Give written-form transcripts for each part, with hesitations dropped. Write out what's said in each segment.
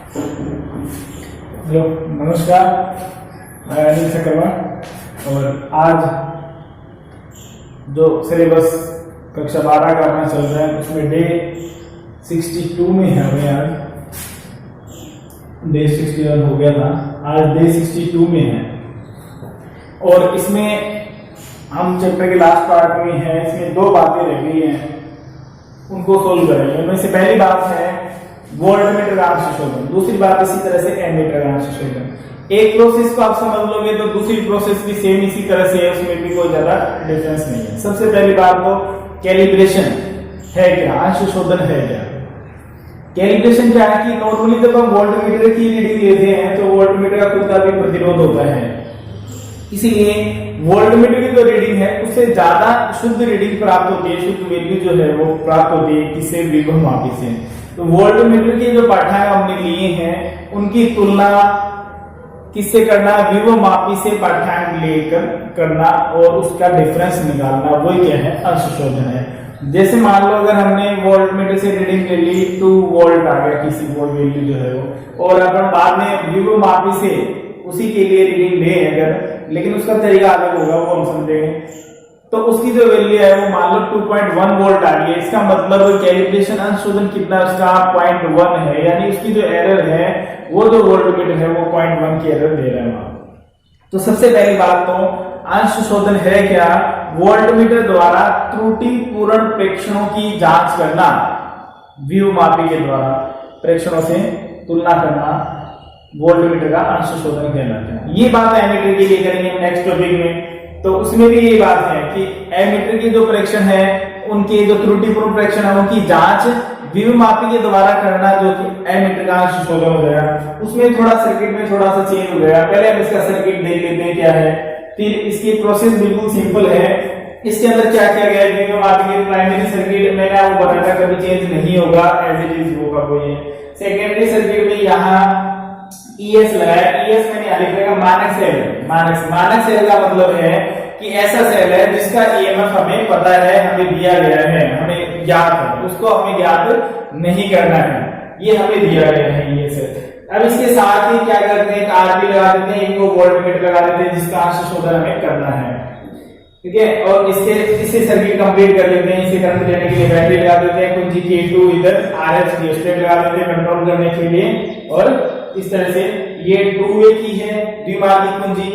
Hello नमस्कार, मैं अनिल सकरवा और आज जो सिलेबस कक्षा 12 का अपना चल रहा है उसमें डे 62 में है। हमें आज डे 61 हो गया था, आज डे 62 में है और इसमें हम चैप्टर के लास्ट पार्ट में है। इसमें दो बातें रह गई हैं, उनको सोल्व करेंगे। उनमें से पहली बात है वोल्टमीटर का अंश शोधन, दूसरी बात इसी तरह से एमीटर का अंश शोधन। एक प्रोसेस को आप समझ लोगे तो दूसरी प्रोसेस भी सेम इसी तरह से है, उसमें भी कोई ज्यादा डिफरेंस नहीं है। सबसे पहली बात तो कैलिब्रेशन है क्या, अंश शोधन है क्या। कैलिब्रेशन क्या है कि नॉर्मली जब हम वोल्टमीटर की रीडिंग लेते हैं तो वोल्टमीटर का खुद का भी प्रतिरोध होता है, इसीलिए वोल्टमीटर की जो रीडिंग है उससे ज्यादा शुद्ध रीडिंग प्राप्त होती है, शुद्ध वैल्यू जो है वो प्राप्त होती है किससे, विभव मापी से। तो वोल्टमीटर के जो पाठ्यांक हमने लिए हैं उनकी तुलना किससे करना, विभव मापी से पाठ्यांक लेकर करना और उसका डिफरेंस निकालना, वही क्या है, अंश शोधन है। जैसे मान लो अगर हमने वोल्टमीटर से रीडिंग ले ली 2 वोल्ट आ गया किसी वोल्ट वैल्यू जो है वो, और अपन बाद में विभव मापी से उसी के लिए रीडिंग ले अगर, लेकिन उसका तरीका अलग होगा वो हम समझेंगे। तो उसकी जो वैल्यू है वो मान लो 2.1 वोल्ट आ रही है, इसका मतलब कैलिब्रेशन अंश शोधन कितना उसका 0.1 है, यानी उसकी जो एरर है वो जो वोल्टमीटर है वो 0.1 की एरर दे रहा है वहां। तो सबसे पहली बात तो अंश शोधन है क्या, वोल्टमीटर द्वारा त्रुटिपूर्ण प्रेक्षणों की जांच करना, विभव मापी के द्वारा प्रेक्षणों से तुलना करना, वोल्टमीटर का अंश शोधन कहलाता है। ये बात एमीटर के लिए करेंगे नेक्स्ट टॉपिक में। तो उसमें भी ये बात है कि एमीटर की जो प्रेक्षण है उनके जो त्रुटिपूर्ण प्रेक्षण है उनकी जांच विभव मापी के द्वारा करना, जो कि एमीटर का अंश शोधन हो गया। उसमें थोड़ा सर्किट में थोड़ा सा चेंज हो गया, पहले हम इसका सर्किट देख लेते हैं क्या है। फिर इसकी प्रोसेस बिल्कुल सिंपल है, इसके अंदर क्या किया गया है, विभव मापी के प्राइमरी सर्किट मैंने आपको बताया कभी चेंज नहीं होगा, एज इट इज होगा कोई। सेकेंडरी सर्किट में यहाँ ES लगाया, ES मैंने यहाँ लिख दिया मानक सेल। मानक सेल का मतलब है कि ऐसा सेल है जिसका EMF हमें पता है, हमें दिया गया है, हमें ज्ञात है, उसको हमें ज्ञात नहीं करना है, ये हमें दिया गया है ये सेल। अब इसके साथ ही क्या करते हैं, RB लगा देते हैं, इनको वोल्टमीटर लगा देते हैं जिसका अंश शोधन हमें करना है, ठीक है। और इससे सर्किट कंप्लीट कर लेते हैं। इसे करंट देने के लिए बैटरी लगा देते हैं, कुंजी K2 इधर RS रियोस्टेट लगा देते हैं कंट्रोल करने के लिए, और इस तरह से ये 2A की है द्विमार्गी कुंजी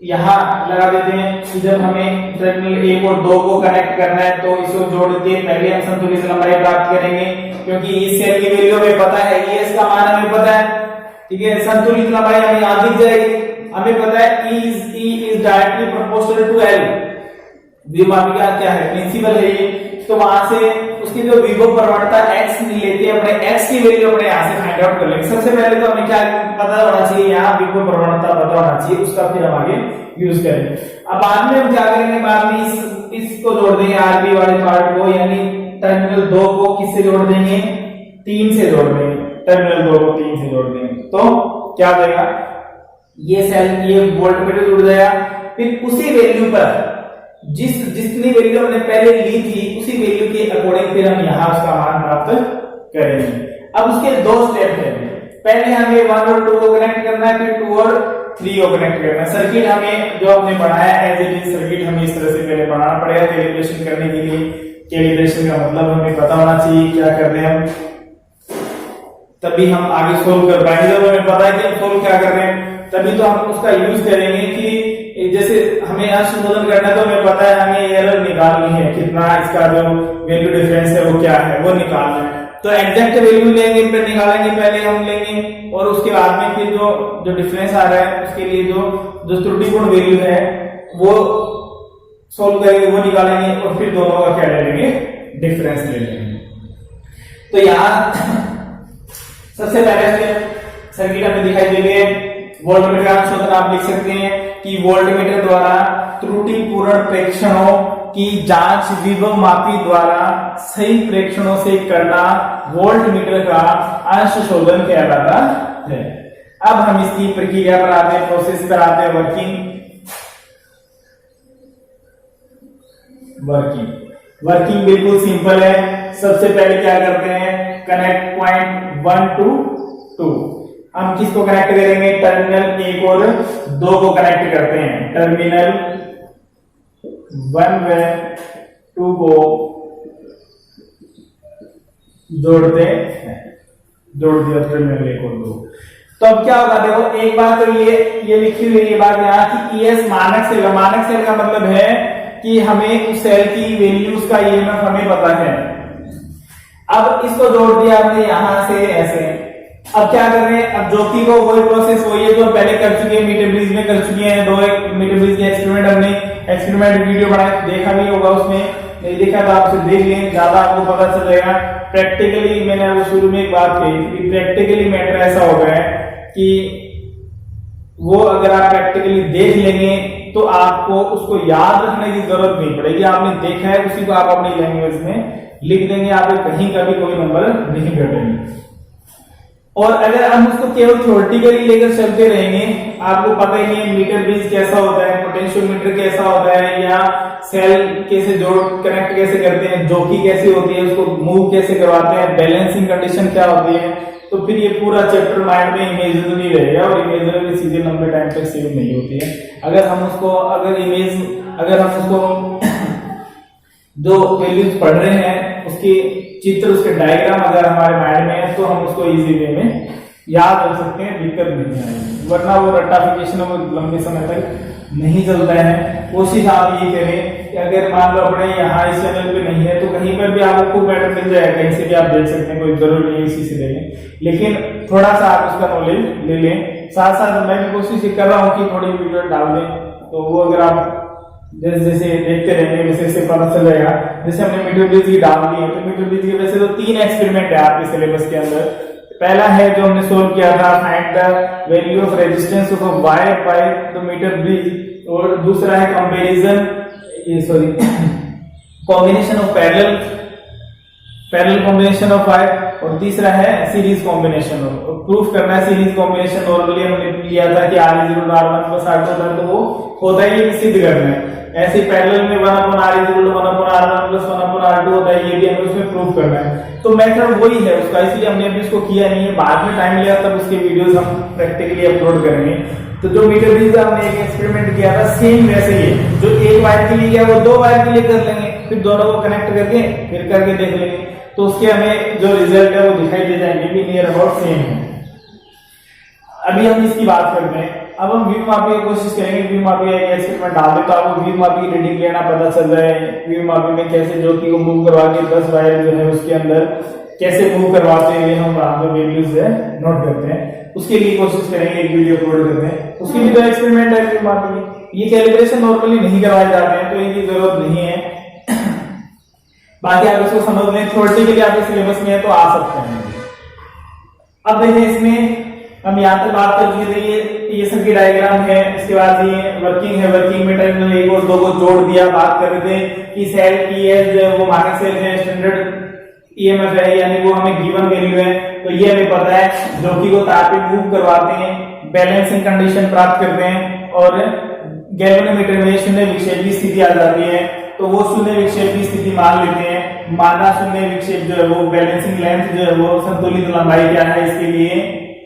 यहाँ लगा देते हैं। जब हमें टर्मिनल 1 और 2 को कनेक्ट करना है तो इसको जोड़ के पहले हम संतुलित लंबाई प्राप्त करेंगे, क्योंकि इस सेल की वैल्यू हमें पता है, ES का मान हमें पता है, ठीक है। संतुलित लंबाई हमें यहाँ दिख जाएगी, हमें पता है E is directly proportional to L, विभव का क्या है, प्रिंसिपल है ये। तो वहां से उसकी जो विभव प्रवणता x लेते हैं, अपने x की वैल्यू अपने यहाँ से फाइंड आउट कर लेंगे। सबसे पहले तो हमें क्या पता होना चाहिए, यहाँ विभव प्रवणता पता होना चाहिए, उसका फिर हम आगे यूज करेंगे। अब बाद में हम क्या करेंगे, बाद में इसको जोड़ देंगे RB वाले पार्ट को, यानी टर्मिनल 2 को किससे जोड़ देंगे, 3 से जोड़ देंगे, टर्मिनल 2 को 3 से जोड़ देंगे। तो क्या हो जाएगा, ये सेल ये वोल्टमीटर जुड़ जाएगा। फिर उसी वैल्यू पर जितनी वैल्यू हमने पहले ली थी उसी वैल्यू के अकॉर्डिंग फिर हम यहाँ उसका मान प्राप्त करेंगे। अब उसके 2 स्टेप है, पहले हमें 1 और 2 को कनेक्ट करना है, फिर 2 और 3 को कनेक्ट करना है। सर्किट हमें जो हमने बनाया एज इट इज सर्किट हमें इस तरह से पहले बनाना पड़ेगा कैलिब्रेशन करने के लिए। कैलिब्रेशन का मतलब हमें पता होना चाहिए क्या कर रहे हैं हम, तभी हम आगे सोल्व कर पाएंगे। जब हमें पता है कि हम सोल्व क्या कर रहे हैं तभी तो हम उसका यूज करेंगे। कि जैसे हमें अंश शोधन करना है तो हमें पता है हमें एरर निकालनी है, कितना इसका जो वैल्यू डिफरेंस है वो क्या है वो निकालना है। तो एग्जैक्ट वैल्यू लेंगे, फिर निकालेंगे, पहले हम लेंगे और उसके बाद में फिर जो डिफरेंस आ रहा है उसके लिए जो त्रुटिपूर्ण वैल्यू है वो सोल्व करेंगे, वो निकालेंगे और फिर दोनों का क्या ले लेंगे, डिफरेंस ले लेंगे। तो यहाँ सबसे पहले सर्किट हमें दिखाई देंगे वोल्टमीटर का अंश शोधन। आप लिख सकते हैं कि वोल्टमीटर द्वारा त्रुटिपूर्ण प्रेक्षणों की जांच विभव मापी द्वारा सही प्रेक्षणों से करना वोल्टमीटर का अंश शोधन कहलाता है। अब हम इसकी प्रक्रिया पर आते हैं, प्रोसेस पर आते हैं, वर्किंग बिल्कुल सिंपल है। सबसे पहले क्या करते हैं, कनेक्ट पॉइंट 1 to 2 हम किसको कनेक्ट करेंगे, टर्मिनल 1 और 2 को कनेक्ट करते हैं। टर्मिनल 1 व 2 को जोड़ते हैं, जोड़ दिया टर्मिनल 1 और 2। तो अब क्या होगा, देखो एक बात तो ये लिखी हुई ये बात यहाँ की ईएस मानक सेल का मतलब है कि हमें उस सेल की वैल्यूज का ईएमएफ हमें पता है। अब इसको जोड़ दिया हमने यहां से ऐसे। अब क्या कर रहे हैं, अब ज्योति को वही प्रोसेस वही है जो पहले कर चुके हैं, मीटर ब्रिज में कर चुके हैं। 2 मीटर ब्रिज के एक्सपेरिमेंट हमने एक्सपेरिमेंट वीडियो बनाया, देखा भी होगा, उसमें नहीं देखा तो आप उसे देख लें, ज्यादा आपको पता चल जाएगा। प्रैक्टिकली मैंने आपको शुरू में एक बात कही थी, प्रैक्टिकली मैटर ऐसा हो गया है कि वो अगर आप प्रैक्टिकली देख लेंगे तो आपको उसको याद रखने की जरूरत नहीं पड़ेगी। आपने देखा है उसी को आप अपनी लैंग्वेज में लिख देंगे, आप कहीं का भी कोई नंबर नहीं घटेंगे। और अगर हम उसको केवल थ्योरेटिकली लेकर चलते रहेंगे, आपको पता ही नहीं है मीटर ब्रिज कैसा होता है, पोटेंशियोमीटर कैसा होता है, या सेल कैसे जोड़ कनेक्ट कैसे करते हैं, जोकी कैसी होती है, उसको मूव कैसे करवाते हैं, बैलेंसिंग कंडीशन क्या होती है, तो फिर ये पूरा चैप्टर माइंड में इमेजिनरी रहेगा और इमेजिनरी चीजें लंबे टाइम तक सेव नहीं होती है। अगर हम उसको जो वैल्यूज पढ़ रहे हैं उसकी चित्र, उसके डायग्राम अगर हमारे माइंड में है तो हम उसको इजी वे में याद रख सकते हैं, दिक्कत नहीं आएगी। वरना वो रट्टाफिकेशन वो लंबे समय तक नहीं चलता है। कोशिश आप ये करें कि अगर मान लो अपने यहाँ इस चैनल पे नहीं है तो कहीं पर भी आपको मैटर मिल जाएगा, कहीं से भी आप देख सकते हैं, कोई जरूरी नहीं इसी से लें, लेकिन थोड़ा सा आप उसका नॉलेज ले लें। साथ साथ मैं भी कोशिश कर रहा हूँ कि थोड़ी वीडियो डाल दें, तो वो अगर आप जैसे जैसे देखते रहेंगे वैसे पता चल जाएगा। जैसे हमने मीटर ब्रिज की डाल दी है, तो मीटर ब्रिज की वैसे तो 3 एक्सपेरिमेंट है आपके सिलेबस के अंदर। पहला है जो हमने सोल्व किया था, find the value of resistance of a wire by the meter bridge, और दूसरा है combination of parallel combination of wire, और तीसरा है सीरीज कॉम्बिनेशन। प्रूफ करना है सीरीज कॉम्बिनेशन। नॉर्मली हमने लिया था कि R=R1 + R2 होता है, तो वो होता ही सिद्ध करना है। ऐसे पैरेलल में 1/R=1/R1 + 1/R2 होता है, ये भी हमें उसमें प्रूफ करना है। तो मेथड वही है उसका, इसलिए हमने अभी इसको किया नहीं है, बाद में टाइम लिया तब उसके वीडियोस हम प्रैक्टिकली अपलोड करेंगे। तो जो मीटर ब्रिज हमने एक एक्सपेरिमेंट किया था, सेम वैसे ही जो एक वायर के लिए किया वो 2 वायर के लिए कर लेंगे, फिर दोनों को कनेक्ट करके फिर करके देख लेंगे, तो उसके हमें जो रिजल्ट है वो दिखाई दे जाएंगे, भी नियर अबाउट सेम है। अभी हम इसकी बात करते हैं। अब हम व्यू मापी की कोशिश करेंगे। व्यू मापी एक एक्सपेरिमेंट डाल दे तो आपको व्यू मापी की रीडिंग लेना पता चल जाए। व्यू मापी में कैसे ज्योति को मूव करवा के 10 वायर जो है उसके अंदर कैसे मूव करवाते हैं, हम वहां पर वैल्यूज है नोट करते हैं। उसके लिए कोशिश करेंगे, एक वीडियो अपलोड करते हैं, उसकी भी तो एक्सपेरिमेंट है व्यू मापी। ये कैलिब्रेशन नॉर्मली नहीं करवाए जाते हैं, तो इनकी जरूरत नहीं है। बाकी आप इसको समझ लें, थ्योरेटिकली आपके सिलेबस में है तो आ सकते हैं। अब देखिए इसमें हम यहाँ तक बात कर चुके थे, ये सर्किट डायग्राम है। इसके बाद ये वर्किंग है, वर्किंग में टर्मिनल 1 और 2 को जोड़ दिया। बात कर रहे थे कि सेल की है जो है वो मानक सेल है, स्टैंडर्ड ईएमएफ है, यानी वो हमें गिवन वैल्यू है, तो ये हमें पता है। ज्योति को तार पे मूव करवाते हैं, बैलेंसिंग कंडीशन प्राप्त करते हैं, और गैल्वेनोमीटर में शून्य विक्षेप की स्थिति आ जाती है, तो वो शून्य विक्षेप की स्थिति मान लेते हैं। माना शून्य विक्षेप जो है वो बैलेंसिंग लेंथ जो है वो संतुलित लंबाई क्या है,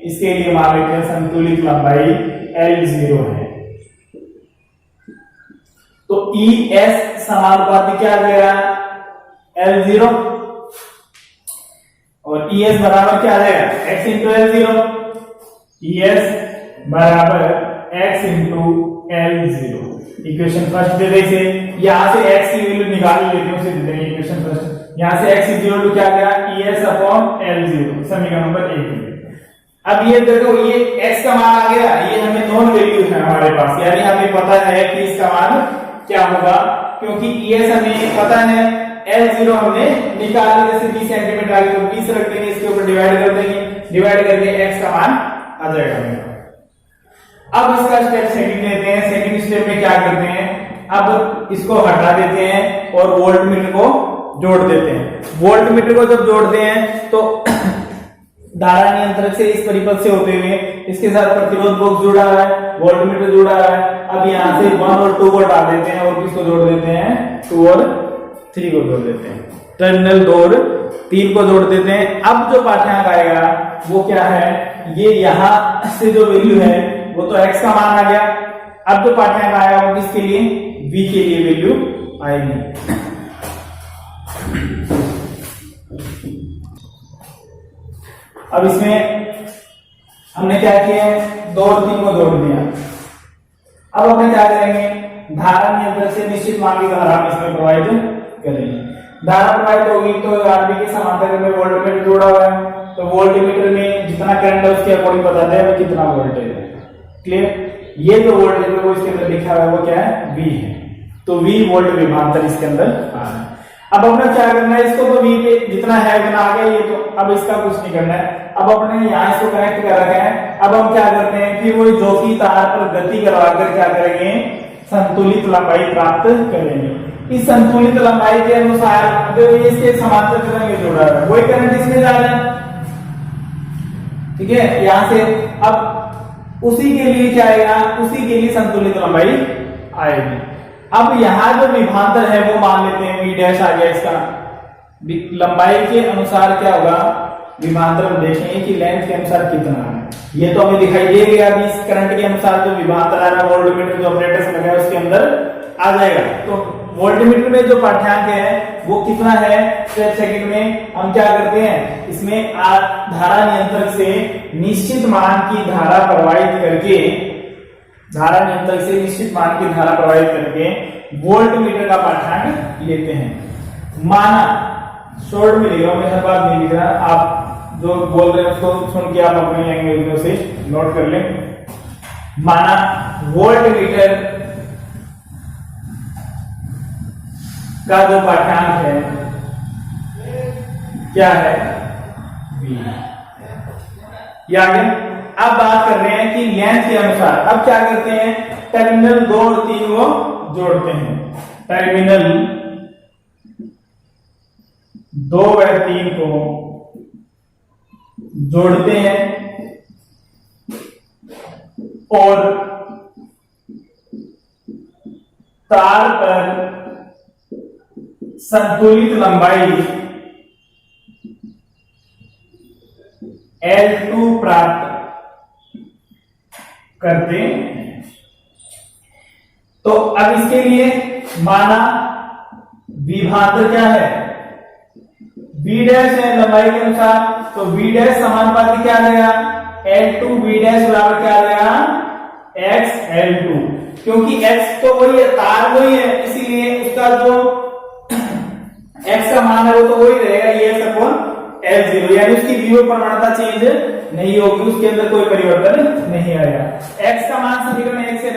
इसके लिए मान लेते हैं संतुलित लंबाई L0 है। तो ES समानुपाती क्या आ जाएगा, L0, और ES बराबर क्या आ जाएगा, X × L0। ES बराबर X × L0। Equation first they देंगे, यहां से x की वैल्यू निकाल लेते हैं, उसे दे देंगे इक्वेशन फर्स्ट। यहां से x = क्या गया, ES/L0, समीकरण नंबर 1। अब ये देखो, ये x का मान आ गया, ये हमें नॉन वैल्यू है हमारे पास, यानी हमें पता है कि इसका मान क्या होगा, क्योंकि ES हमें पता है, L0 हमने निकाल लिया। जैसे 20 सेंटीमीटर आ गया तो 20 रख देंगे, इसके ऊपर डिवाइड कर देंगे, डिवाइड करके x का मान आ जाएगा। अब इसका स्टेप सेकंड लेते हैं। सेकंड स्टेप में क्या करते हैं, अब इसको हटा देते हैं और वोल्टमीटर को जोड़ देते हैं। वोल्टमीटर को जब जोड़ते हैं तो धारा नियंत्रक से इस परिपथ से होते हुए इसके साथ प्रतिरोध बॉक्स जुड़ा है, वोल्टमीटर जुड़ा है। अब यहाँ से 1 और 2 को डाल देते हैं और किसको जोड़ देते हैं, 2 और 3 को जोड़ देते हैं, टर्मिनल 2 और 3 को जोड़ देते हैं। अब जो पाठ्यांक आएगा वो क्या है, ये यहाँ से जो वैल्यू है वो तो x का मान आ गया। अब जो पाठ्यांक आया वो किसके लिए, v के लिए वैल्यू आएगी। अब इसमें हमने क्या किया है, 2 और 3 को जोड़ दिया। अब अपने क्या करेंगे, धारा नियंत्रक से निश्चित मान की धारा हम इसमें प्रोवाइड करेंगे। धारा प्रोवाइड होगी तो आरबी के समांतर में वोल्टमीटर जोड़ा हुआ है, तो वोल्टमीटर में जितना करंट है उसके अकॉर्डिंग बताते हैं कितना वोल्टेज है। क्लियर, ये जो वोल्टेज है वो इसके अंदर लिखा हुआ है वो क्या है, V है, तो V वोल्ट विभांतर इसके अंदर आ रहा है। अब अपने क्या करना है, इसको तो V पे जितना है उतना आ गया, ये तो अब इसका कुछ नहीं करना है। अब अपने यहाँ इसको कनेक्ट कर रखा है। अब हम क्या करते हैं कि वो जो की तार पर गति करवाकर क्या करेंगे, संतुलित लंबाई प्राप्त करेंगे। इस संतुलित लंबाई के अनुसार जो इसके समांतर करंट में जोड़ा है वही करंट इसमें जा रहा है। ठीक है, यहां से अब उसी के लिए क्या आएगा, उसी के लिए संतुलित लंबाई आएगी। अब यहां जो विभांतर है वो मान लेते हैं v डैश आ गया, इसका लंबाई के अनुसार क्या होगा विभांतर, हम देखेंगे कि लेंथ के अनुसार कितना है। ये तो हमें दिखाई दे गया, अभी इस करंट के अनुसार जो विभांतर आ रहा है वोल्टमीटर जो ऑपरेटर से लगा है उसके अंदर आ जाएगा। तो वोल्टमीटर में जो पाठ्यांक है वो कितना है, सेकंड में हम क्या करते हैं, इसमें धारा नियंत्रक से निश्चित मान की धारा प्रवाहित करके, धारा नियंत्रक से निश्चित मान की धारा प्रवाहित करके वोल्टमीटर का पाठ्यांक लेते हैं। माना, शॉर्ट में लिख रहा हूं मैं, हर बात नहीं लिख रहा, आप जो बोल रहे हैं उसको सुन के आप अपनी लैंग्वेज में उसे नोट कर लें। माना वोल्टमीटर का जो पाठ्यांक है क्या है, V। या आगे अब बात कर रहे हैं कि लेंथ के अनुसार, अब क्या करते हैं, टर्मिनल 2 और 3 को जोड़ते हैं। टर्मिनल 2 व 3 को जोड़ते हैं और तार पर संतुलित लंबाई L2 प्राप्त करते हैं। तो अब इसके लिए माना विभांतर क्या है, V डैश है लंबाई के अनुसार, तो V डैश समानुपाती क्या आ जाएगा, L2 V डैश बराबर क्या आ जाएगा, X L2, क्योंकि X तो वही है, तार वही है, इसीलिए उसका जो X का मान है वो तो वही रहेगा, ये X अपॉन L0, यानी उसकी विभव प्रवणता चेंज नहीं होगी, उसके अंदर कोई परिवर्तन नहीं आएगा। X का मान समीकरण 1 से